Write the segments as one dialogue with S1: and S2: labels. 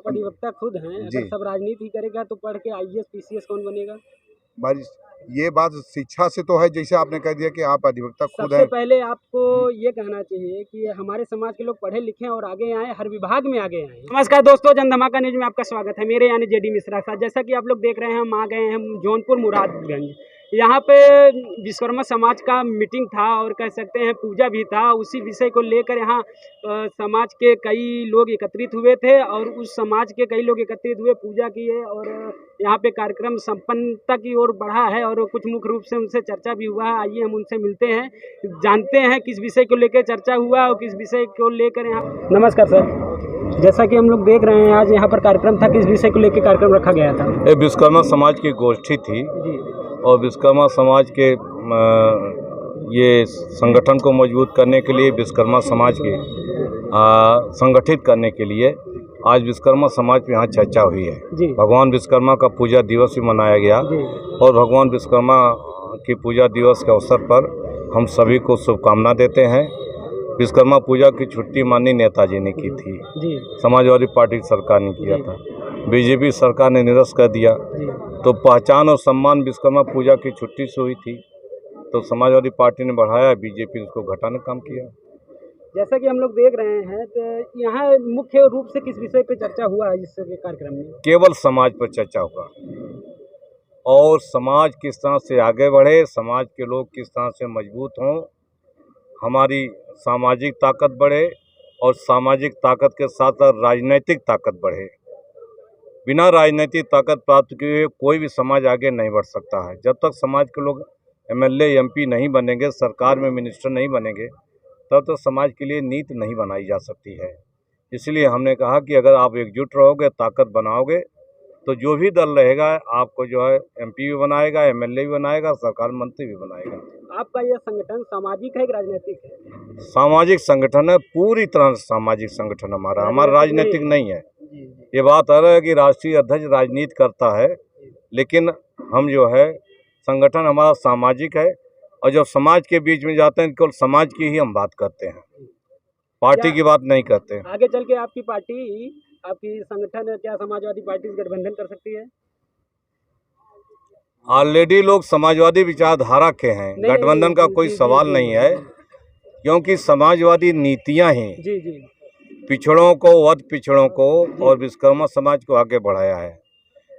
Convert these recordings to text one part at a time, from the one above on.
S1: आप अधिवक्ता खुद हैं,
S2: जी।
S1: अगर सब राजनीति करेगा तो पढ़ के आईएएस पीसीएस कौन बनेगा?
S2: भाई ये बात शिक्षा से तो है, जैसे आपने कह दिया कि आप अधिवक्ता खुद
S1: सबसे
S2: हैं।
S1: पहले आपको ये कहना चाहिए कि हमारे समाज के लोग पढ़े लिखे और आगे आए, हर विभाग में आगे आए। नमस्कार दोस्तों, जन धमाका न्यूज में आपका स्वागत है। मेरे यानी जेडी मिश्रा के साथ। जैसा कि आप लोग देख रहे हैं, हम आ गए हैं जौनपुर मुरादगंज। यहाँ पे विश्वकर्मा समाज का मीटिंग था और कह सकते हैं पूजा भी था। उसी विषय को लेकर यहाँ समाज के कई लोग एकत्रित हुए थे और उस समाज के कई लोग एकत्रित हुए, पूजा किए और यहाँ पे कार्यक्रम संपन्नता की ओर बढ़ा है और कुछ मुख्य रूप से उनसे चर्चा भी हुआ है। आइए हम उनसे मिलते हैं, जानते हैं किस विषय को लेकर चर्चा हुआ और किस विषय को लेकर यहाँ। नमस्कार सर, जैसा कि हम लोग देख रहे हैं आज यहाँ पर कार्यक्रम था, किस विषय को लेकर कार्यक्रम रखा गया था?
S3: ये विश्वकर्मा समाज की गोष्ठी थी
S1: जी
S3: और विश्वकर्मा समाज के ये संगठन को मजबूत करने के लिए, विश्वकर्मा समाज के संगठित करने के लिए आज विश्वकर्मा समाज में यहाँ चर्चा हुई है।
S1: जी
S3: भगवान विश्वकर्मा का पूजा दिवस भी मनाया गया
S1: जी
S3: और भगवान विश्वकर्मा की पूजा दिवस के अवसर पर हम सभी को शुभकामना देते हैं। विश्वकर्मा पूजा की छुट्टी माननीय नेताजी ने की थी,
S1: जी
S3: समाजवादी पार्टी की सरकार ने किया था, बीजेपी सरकार ने निरस्त कर दिया।
S1: जी
S3: तो पहचान और सम्मान विश्वकर्मा पूजा की छुट्टी से हुई थी, तो समाजवादी पार्टी ने बढ़ाया, बीजेपी ने उसको घटाने का काम किया।
S1: जैसा कि हम लोग देख रहे हैं तो यहाँ मुख्य रूप से किस विषय पे चर्चा हुआ है इस कार्यक्रम में?
S3: केवल समाज पर चर्चा होगा और समाज किस तरह से आगे बढ़े, समाज के लोग किस तरह से मजबूत हों, हमारी सामाजिक ताकत बढ़े और सामाजिक ताकत के साथ साथ राजनीतिक ताकत बढ़े। बिना राजनीतिक ताकत प्राप्त किए कोई भी समाज आगे नहीं बढ़ सकता है। जब तक समाज के लोग एमएलए एमपी नहीं बनेंगे, सरकार में मिनिस्टर नहीं बनेंगे, तब तक समाज के लिए नीति नहीं बनाई जा सकती है। इसलिए हमने कहा कि अगर आप एकजुट रहोगे, ताकत बनाओगे, तो जो भी दल रहेगा आपको जो है एमपी भी बनाएगा, एमएलए भी बनाएगा, सरकार मंत्री भी बनाएगा।
S1: आपका यह संगठन सामाजिक है कि राजनीतिक है?
S3: सामाजिक संगठन है, पूरी तरह से सामाजिक संगठन हमारा राजनीतिक नहीं है।
S1: जी जी
S3: ये बात आ रहा है कि राष्ट्रीय अध्यक्ष राजनीति करता है, लेकिन हम जो है संगठन हमारा सामाजिक है और जब समाज के बीच में जाते हैं केवल समाज की ही हम बात करते हैं, पार्टी की बात नहीं करते।
S1: आगे चल के आपकी पार्टी, आपकी संगठन क्या समाजवादी पार्टी से गठबंधन कर सकती है?
S3: ऑलरेडी लोग समाजवादी विचारधारा के हैं,
S1: नहीं,
S3: गठबंधन का कोई
S1: जी,
S3: सवाल
S1: जी,
S3: नहीं
S1: जी,
S3: है, क्योंकि समाजवादी नीतियां ही
S1: जी जी
S3: पिछड़ों को, वध पिछड़ों को और विश्वकर्मा समाज को आगे बढ़ाया है।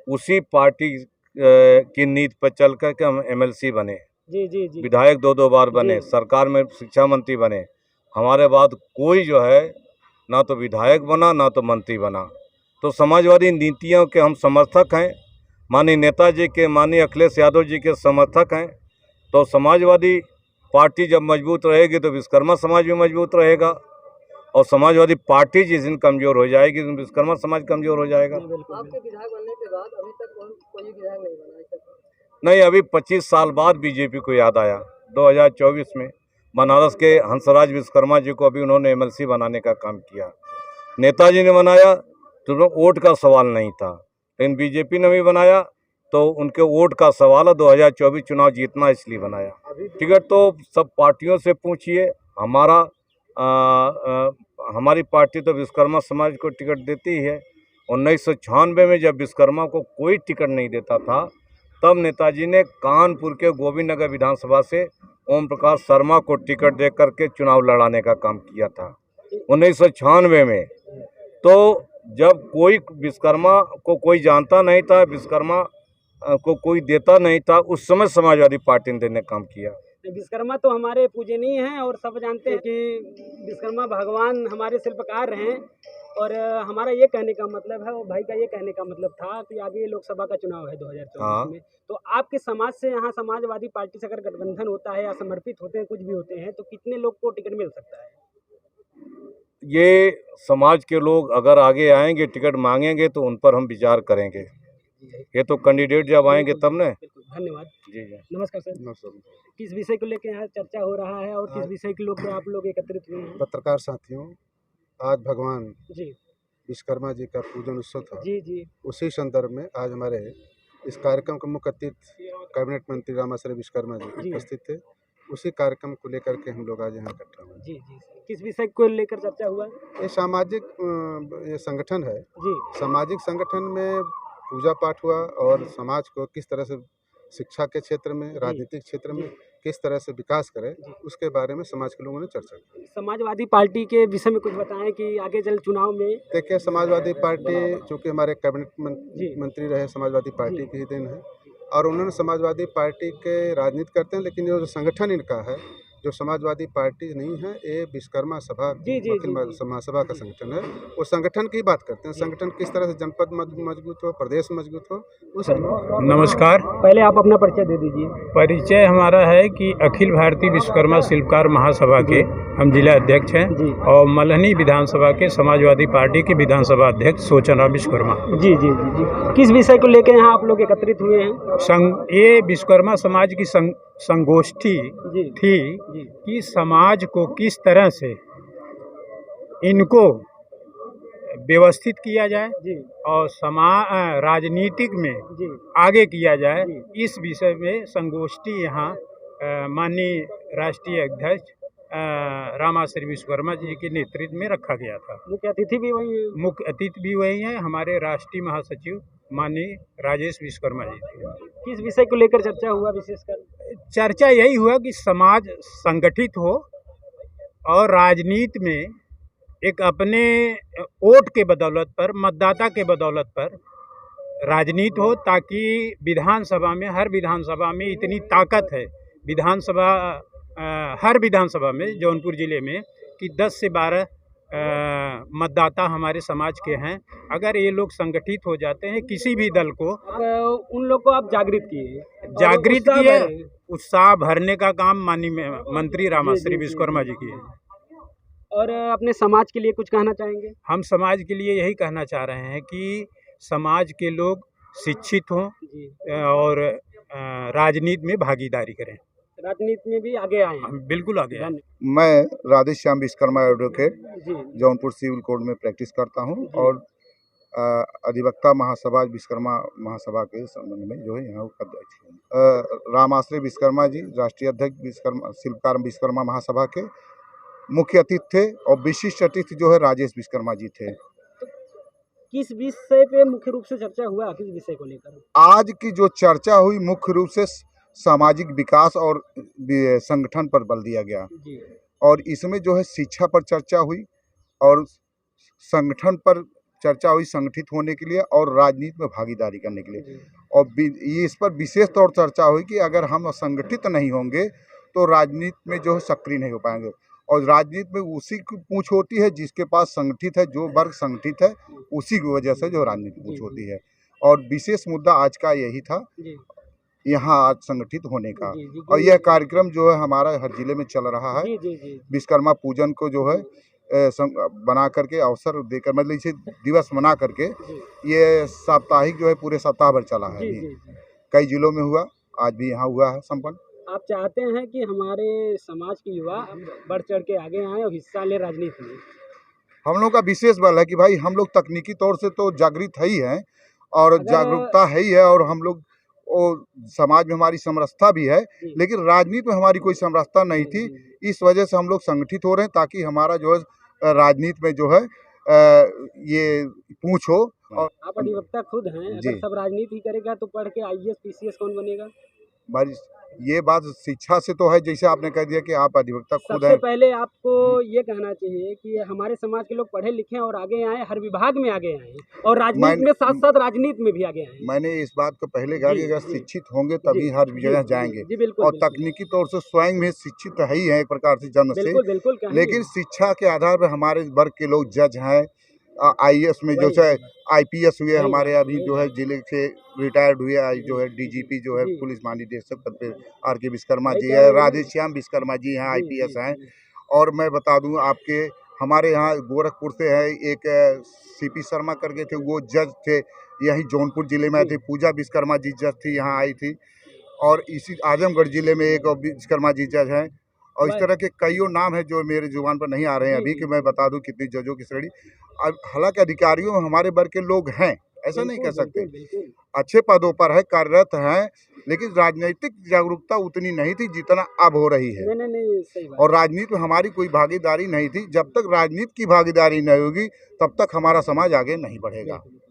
S3: उसी पार्टी की नीति पर चल कर के हम एमएलसी बने,
S1: जी जी जी
S3: विधायक 2-2 बार बने,
S1: जी।
S3: सरकार में शिक्षा मंत्री बने। हमारे बाद कोई जो है ना तो विधायक बना ना तो मंत्री बना। तो समाजवादी नीतियों के हम समर्थक हैं, माननीय नेताजी के, माननीय अखिलेश यादव जी के समर्थक हैं। तो समाजवादी पार्टी जब मजबूत रहेगी तो विश्वकर्मा समाज भी मजबूत रहेगा और समाजवादी पार्टी जिस दिन कमज़ोर हो जाएगी तो विश्वकर्मा समाज कमज़ोर हो जाएगा।
S1: आपके विधायक बनने के बाद अभी तक कोई विधायक नहीं बना है?
S3: नहीं, अभी 25 साल बाद बीजेपी को याद आया, 2024 में बनारस के हंसराज विश्वकर्मा जी को अभी उन्होंने एमएलसी बनाने का काम किया। नेताजी ने बनाया तो वोट का सवाल नहीं था, लेकिन बीजेपी ने भी बनाया तो उनके वोट का सवाल है। 2024 चुनाव जीतना इसलिए बनाया। टिकट तो सब पार्टियों से पूछिए, हमारी पार्टी तो विश्वकर्मा समाज को टिकट देती है। 1996 में जब विश्वकर्मा को कोई टिकट नहीं देता था, तब नेताजी ने कानपुर के गोविंद नगर विधानसभा से ओम प्रकाश शर्मा को टिकट दे करके चुनाव लड़ाने का काम किया था 1996 में। तो जब कोई विश्वकर्मा को कोई जानता नहीं था, विश्वकर्मा को कोई देता नहीं था, उस समय समाजवादी पार्टी ने देने का काम किया।
S1: विश्वकर्मा तो हमारे पूजनीय हैं और सब जानते हैं कि विश्वकर्मा भगवान हमारे शिल्पकार हैं। और हमारा ये कहने का मतलब है, और भाई का ये कहने का मतलब था कि आगे लोकसभा का चुनाव है 2024 में, तो आपके समाज से, यहाँ समाजवादी पार्टी से अगर गठबंधन होता है या समर्पित होते हैं, कुछ भी होते हैं, तो कितने लोग को टिकट मिल सकता है?
S3: ये समाज के लोग अगर आगे आएंगे, टिकट मांगेंगे तो उन पर हम विचार करेंगे। ये तो कैंडिडेट जब आएंगे तब न।
S1: धन्यवाद
S3: जी जी,
S1: नमस्कार सर।
S2: नमस्कार।
S1: किस विषय को लेकर यहाँ चर्चा हो रहा है और किस विषय के लोग आप लोग एकत्रित हुए हैं?
S2: पत्रकार साथियों, आज भगवान
S1: जी
S2: विश्वकर्मा जी का पूजन उत्सव था।
S1: जी जी
S2: उसी संदर्भ में आज हमारे इस कार्यक्रम के मुख्य अतिथि कैबिनेट मंत्री रामाश्रय विश्वकर्मा जी
S1: जी।
S2: उपस्थित थे उसी कार्यक्रम को लेकर के हम लोग आज यहाँ इकट्ठा हुए।
S1: जी जी सर। किस विषय को लेकर चर्चा हुआ?
S2: ये सामाजिक ये संगठन है।
S1: जी
S2: सामाजिक संगठन में पूजा पाठ हुआ और समाज को किस तरह से शिक्षा के क्षेत्र में, राजनीतिक क्षेत्र में किस तरह से विकास करें, उसके बारे में समाज के लोगों ने चर्चा की।
S1: समाजवादी पार्टी के विषय में कुछ बताएं कि आगे चल चुनाव में।
S2: देखिए, समाजवादी पार्टी चूँकि हमारे कैबिनेट मंत्री रहे, समाजवादी पार्टी की ही देन है और उन्होंने समाजवादी पार्टी के राजनीति करते हैं, लेकिन ये जो संगठन इनका है, जो समाजवादी पार्टी नहीं है, ये विश्वकर्मा सभा महासभा का संगठन है। वो संगठन की बात करते हैं, संगठन किस तरह से जनपद मजबूत हो, प्रदेश मजबूत हो, उस
S3: नमस्कार।
S1: पहले आप अपना परिचय दे दीजिए।
S3: परिचय हमारा है कि अखिल भारतीय विश्वकर्मा शिल्पकार महासभा के हम जिला अध्यक्ष हैं और मल्हनी विधानसभा के समाजवादी पार्टी के विधानसभा अध्यक्ष सोचनराम विश्वकर्मा।
S1: जी जी जी जी। किस विषय को लेकर यहाँ आप लोग एकत्रित हुए हैं?
S3: ये विश्वकर्मा समाज की संगोष्ठी थी कि समाज को किस तरह से इनको व्यवस्थित किया जाए और राजनीतिक में आगे किया जाए, इस विषय में संगोष्ठी यहाँ माननीय राष्ट्रीय अध्यक्ष रामाश्री विश्वकर्मा जी के नेतृत्व में रखा गया था।
S1: मुख्य अतिथि भी वही है? मुख्य
S3: अतिथि भी वही हैं, हमारे राष्ट्रीय महासचिव माननीय राजेश विश्वकर्मा जी थे।
S1: किस विषय को लेकर चर्चा हुआ विशेषकर?
S3: चर्चा यही हुआ कि समाज संगठित हो और राजनीति में एक अपने वोट के बदौलत पर, मतदाता के बदौलत पर राजनीति हो, ताकि विधानसभा में, हर विधानसभा में इतनी ताकत है हर विधानसभा में जौनपुर ज़िले में कि 10 से 12 मतदाता हमारे समाज के हैं। अगर ये लोग संगठित हो जाते हैं किसी भी दल को,
S1: उन लोग को आप जागृत किए,
S3: उत्साह भरने का काम माननीय मंत्री रामाश्री विश्वकर्मा जी की है।
S1: और अपने समाज के लिए कुछ कहना चाहेंगे?
S3: हम समाज के लिए यही कहना चाह रहे हैं कि समाज के लोग शिक्षित हों और राजनीति में भागीदारी करें।
S1: राजनीति में भी आगे आए हैं?
S3: बिल्कुल आगे आए।
S2: मैं Radheshyam Vishwakarma advocate Jaunpur civil court में प्रैक्टिस करता हूं और अधिवक्ता महासभा विश्वकर्मा महासभा के संबंध में जो है यहाँ अध्यक्ष हूँ। रामाश्री विश्वकर्मा जी राष्ट्रीय अध्यक्ष शिल्पकार विश्वकर्मा महासभा के मुख्य अतिथि थे और विशिष्ट अतिथि जो है राजेश विश्वकर्मा जी थे।
S1: किस विषय पे मुख्य रूप से चर्चा हुआ? किस विषय को लेकर
S2: आज की जो चर्चा हुई मुख्य रूप से सामाजिक विकास और संगठन पर बल दिया गया और इसमें जो है शिक्षा पर चर्चा हुई और संगठन पर चर्चा हुई, संगठित होने के लिए और राजनीति में भागीदारी करने के लिए। और ये इस पर विशेष तौर चर्चा हुई कि अगर हम संगठित नहीं होंगे तो राजनीति में जो है सक्रिय नहीं हो पाएंगे और राजनीति में उसी की पूछ होती है जिसके पास संगठित है, जो वर्ग संगठित है उसी की वजह से जो राजनीति पूछ होती है। और विशेष मुद्दा आज का यही था यहाँ आज संगठित होने का। और यह कार्यक्रम जो है हमारा हर जिले में चल रहा है। विश्वकर्मा पूजन को जो है बना करके अवसर देकर, मतलब इसे दिवस बना करके ये साप्ताहिक जो है पूरे सप्ताह भर चला है। कई जिलों में हुआ, आज भी यहाँ हुआ है संपन्न।
S1: आप चाहते हैं कि हमारे समाज के युवा बढ़ चढ़ के आगे आए और हिस्सा ले राजनीति में?
S2: हम लोग का विशेष बल है कि भाई हम लोग तकनीकी तौर से तो जागृत है ही हैं और जागरूकता है ही है और हम लोग और समाज में हमारी समरसता भी है, लेकिन राजनीति में हमारी कोई समरसता नहीं थी। इस वजह से हम लोग संगठित हो रहे हैं ताकि हमारा जो है राजनीति में जो है ये पूछ हो। और
S1: आप अधिवक्ता खुद हैं, अगर सब राजनीति करेगा तो पढ़ के IAS PCS कौन बनेगा?
S2: भाई ये बात शिक्षा से तो है, जैसे आपने कह दिया कि आप अधिवक्ता खुद हैं।
S1: सबसे पहले आपको ये कहना चाहिए कि हमारे समाज के लोग पढ़े लिखे और आगे आए, हर विभाग में आगे आए और राजनीति में साथ साथ राजनीति में भी आगे आए।
S2: मैंने इस बात को पहले कहा कि अगर शिक्षित होंगे तभी हर जगह जाएंगे और तकनीकी तौर से स्वयं में शिक्षित है ही है एक प्रकार से जन्म से, लेकिन शिक्षा के आधार पर हमारे वर्ग के लोग जज हैं, IAS में जो है IPS हुए हमारे, अभी जो है जिले से रिटायर्ड हुए जो है DGP जो है पुलिस महानिदेशक पद पे RK विश्वकर्मा जी है, राधेश्याम विश्वकर्मा जी यहाँ IPS हैं। और मैं बता दूं आपके हमारे यहाँ गोरखपुर से है एक CP शर्मा करके थे, वो जज थे, यही जौनपुर जिले में थे। पूजा विश्वकर्मा जी जज थी, यहाँ आई थी। और इसी आजमगढ़ जिले में एक विश्वकर्मा जी जज हैं और इस तरह के कईयों नाम हैं जो मेरे जुबान पर नहीं आ रहे हैं अभी कि मैं बता दूं कितनी जजों की श्रेणी। अब हालांकि अधिकारियों में हमारे वर्ग के लोग हैं, ऐसा नहीं कह
S1: बिल्कुल,
S2: सकते।
S1: बिल्कुल।
S2: अच्छे पदों पर है, कार्यरत हैं, लेकिन राजनीतिक जागरूकता उतनी नहीं थी जितना अब हो रही है।
S1: नहीं, नहीं, नहीं, सही बात
S2: और राजनीति में हमारी कोई भागीदारी नहीं थी। जब तक राजनीति की भागीदारी नहीं होगी, तब तक हमारा समाज आगे नहीं बढ़ेगा।
S1: है।